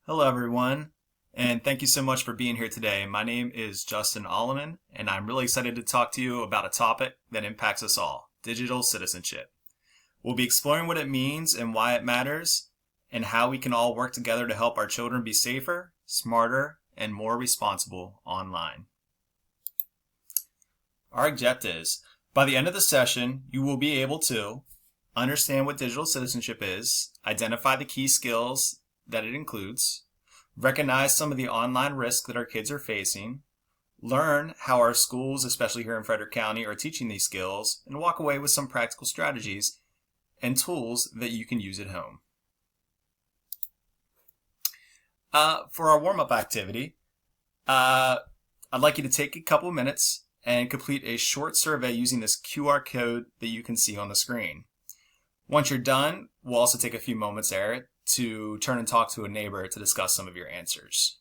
Hello, everyone, and thank you so much for being here today. My name is Justin Alleman, and I'm really excited to talk to you about a topic that impacts us all, digital citizenship. We'll be exploring what it means and why it matters, and how we can all work together to help our children be safer, smarter, and more responsible online. Our objectives. By the end of the session, you will be able to understand what digital citizenship is, identify the key skills that it includes, recognize some of the online risks that our kids are facing, learn how our schools, especially here in Frederick County, are teaching these skills, and walk away with some practical strategies and tools that you can use at home. For our warm-up activity, I'd like you to take a couple of minutes and complete a short survey using this QR code that you can see on the screen. Once you're done, we'll also take a few moments there to turn and talk to a neighbor to discuss some of your answers.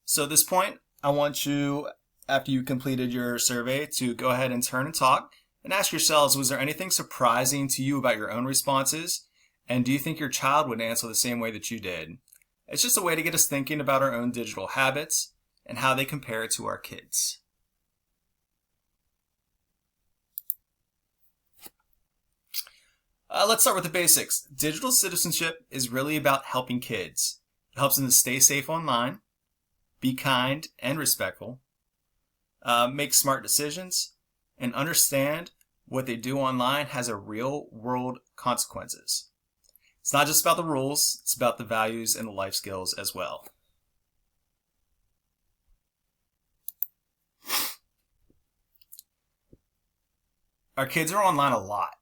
So at this point, I want you, after you completed your survey, to go ahead and turn and talk and ask yourselves, was there anything surprising to you about your own responses? And do you think your child would answer the same way that you did? It's just a way to get us thinking about our own digital habits and how they compare to our kids. Let's start with the basics. Digital citizenship is really about helping kids. It helps them to stay safe online, be kind and respectful, make smart decisions, and understand what they do online has a real world consequences. It's not just about the rules, it's about the values and the life skills as well. Our kids are online a lot.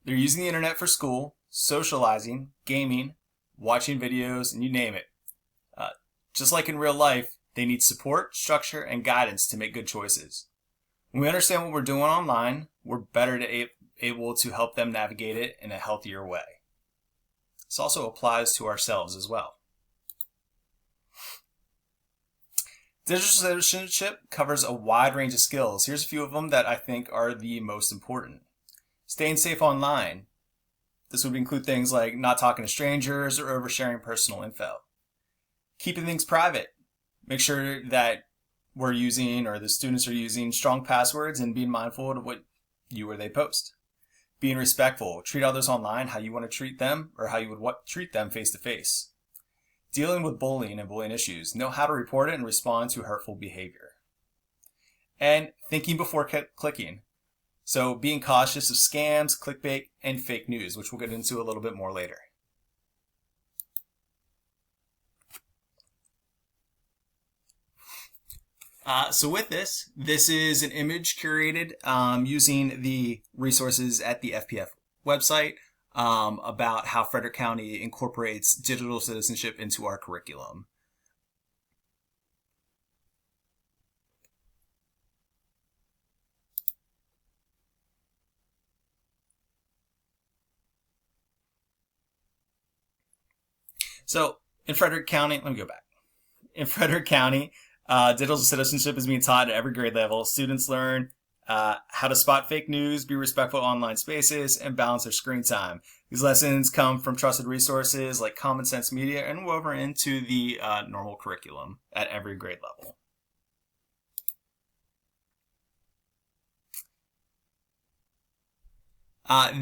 They're using the internet for school, socializing, gaming, watching videos, and you name it. Just like in real life, they need support, structure, and guidance to make good choices. When we understand what we're doing online, we're better able to help them navigate it in a healthier way. This also applies to ourselves as well. Digital citizenship covers a wide range of skills. Here's a few of them that I think are the most important. Staying safe online. This would include things like not talking to strangers or oversharing personal info. Keeping things private. Make sure that we're using, or the students are using, strong passwords and being mindful of what you or they post. Being respectful. Treat others online how you want to treat them or how you would treat them face to face. Dealing with bullying and bullying issues. Know how to report it and respond to hurtful behavior. And thinking before clicking. So being cautious of scams, clickbait, and fake news, which we'll get into a little bit more later. So with this is an image curated using the resources at the FPF website about how Frederick County incorporates digital citizenship into our curriculum. So in Frederick County, let me go back. In Frederick County, digital citizenship is being taught at every grade level. Students learn how to spot fake news, be respectful of online spaces, and balance their screen time. These lessons come from trusted resources like Common Sense Media and woven into the normal curriculum at every grade level.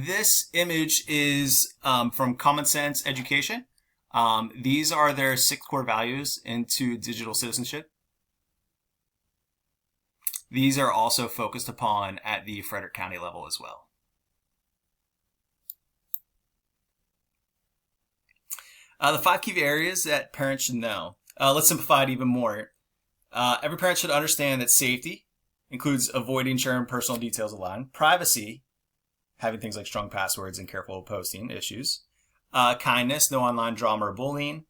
This image is from Common Sense Education. These are their 6 core values into digital citizenship. These are also focused upon at the Frederick County level as well. The 5 key areas that parents should know. Let's simplify it even more. Every parent should understand that safety includes avoiding sharing personal details online, privacy, having things like strong passwords and careful posting issues, kindness, no online drama or bullying,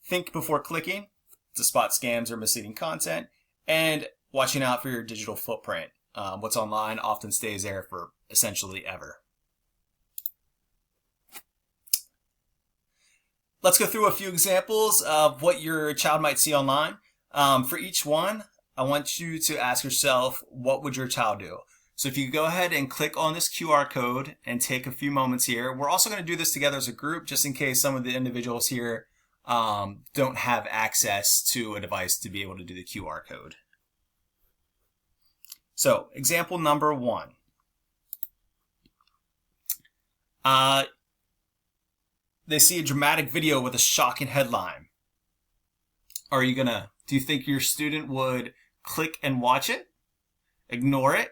think before clicking to spot scams or misleading content, and watching out for your digital footprint. What's online often stays there for essentially ever. Let's go through a few examples of what your child might see online. For each one, I want you to ask yourself, what would your child do? So if you go ahead and click on this QR code and take a few moments here, we're also going to do this together as a group just in case some of the individuals here don't have access to a device to be able to do the QR code. So example number 1. They see a dramatic video with a shocking headline. Do you think your student would click and watch it, ignore it,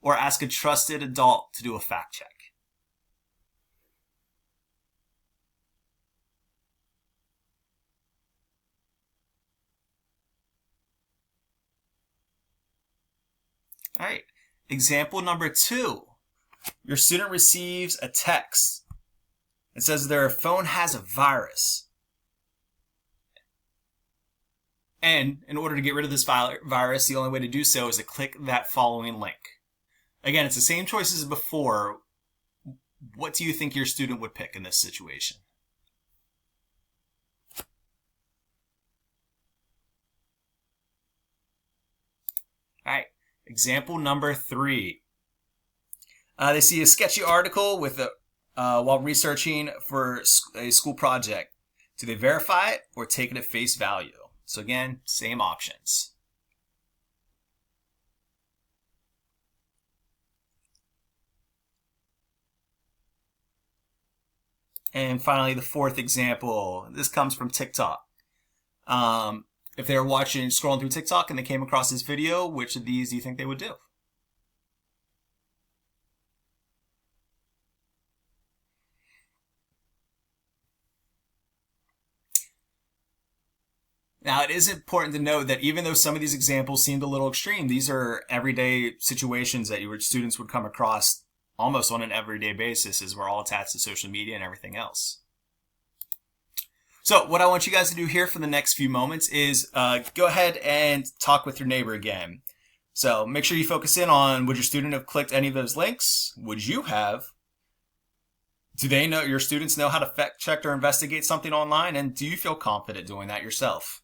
or ask a trusted adult to do a fact check? All right, example number 2. Your student receives a text. It says their phone has a virus. And in order to get rid of this virus, the only way to do so is to click that following link. Again, it's the same choices as before. What do you think your student would pick in this situation? All right, example number 3. They see a sketchy article with while researching for a school project. Do they verify it or take it at face value? So again, same options. And finally, the 4th example. This comes from TikTok. If they were scrolling through TikTok and they came across this video, which of these do you think they would do? Now, it is important to note that even though some of these examples seemed a little extreme, these are everyday situations that your students would come across almost on an everyday basis, as we're all attached to social media and everything else. So what I want you guys to do here for the next few moments is go ahead and talk with your neighbor again. So make sure you focus in on, would your student have clicked any of those links? Would you have? Do they know, your students know how to fact check or investigate something online? And do you feel confident doing that yourself?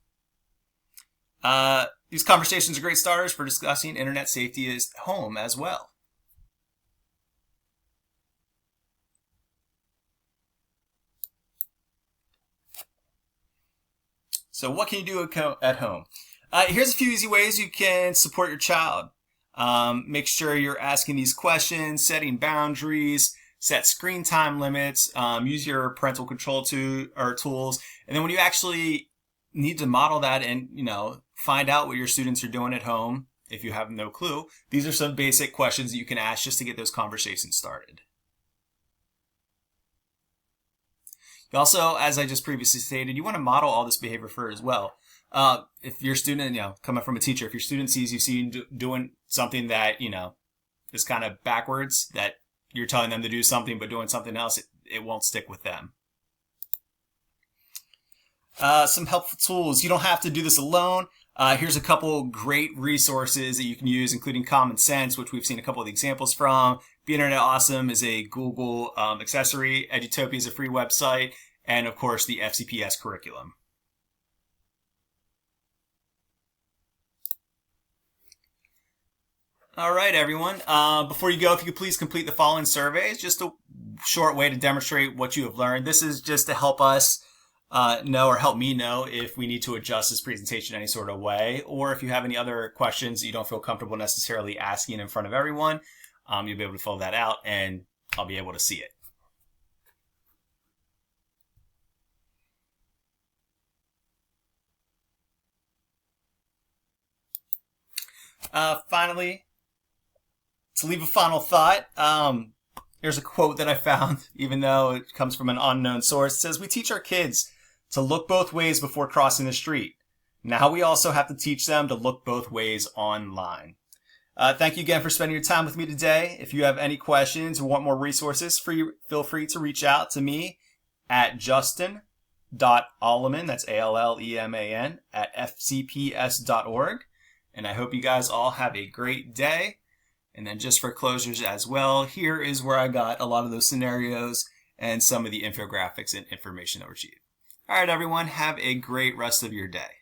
These conversations are great starters for discussing internet safety at home as well. So what can you do at home? Here's a few easy ways you can support your child. Make sure you're asking these questions, setting boundaries, set screen time limits, use your parental control tools. And then when you actually need to model that and, find out what your students are doing at home, if you have no clue, these are some basic questions that you can ask just to get those conversations started. You also, as I just previously stated, you want to model all this behavior for as well. If your student, coming from a teacher, if your student sees you doing something that, is kind of backwards, that you're telling them to do something but doing something else, it won't stick with them. Some helpful tools. You don't have to do this alone. Here's a couple great resources that you can use, including Common Sense, which we've seen a couple of examples from. Be Internet Awesome is a Google accessory. Edutopia is a free website. And, of course, the FCPS curriculum. All right, everyone. Before you go, if you could please complete the following surveys. Just a short way to demonstrate what you have learned. This is just to help us know, or help me know, if we need to adjust this presentation in any sort of way, or if you have any other questions that you don't feel comfortable necessarily asking in front of everyone, you'll be able to fill that out and I'll be able to see it. Finally, to leave a final thought, here's a quote that I found, even though it comes from an unknown source. It says, "We teach our kids to look both ways before crossing the street. Now we also have to teach them to look both ways online." Thank you again for spending your time with me today. If you have any questions or want more resources, feel free to reach out to me at justin.alleman, that's ALLEMAN, at fcps.org. And I hope you guys all have a great day. And then just for closures as well, here is where I got a lot of those scenarios and some of the infographics and information that were cheated. All right, everyone, have a great rest of your day.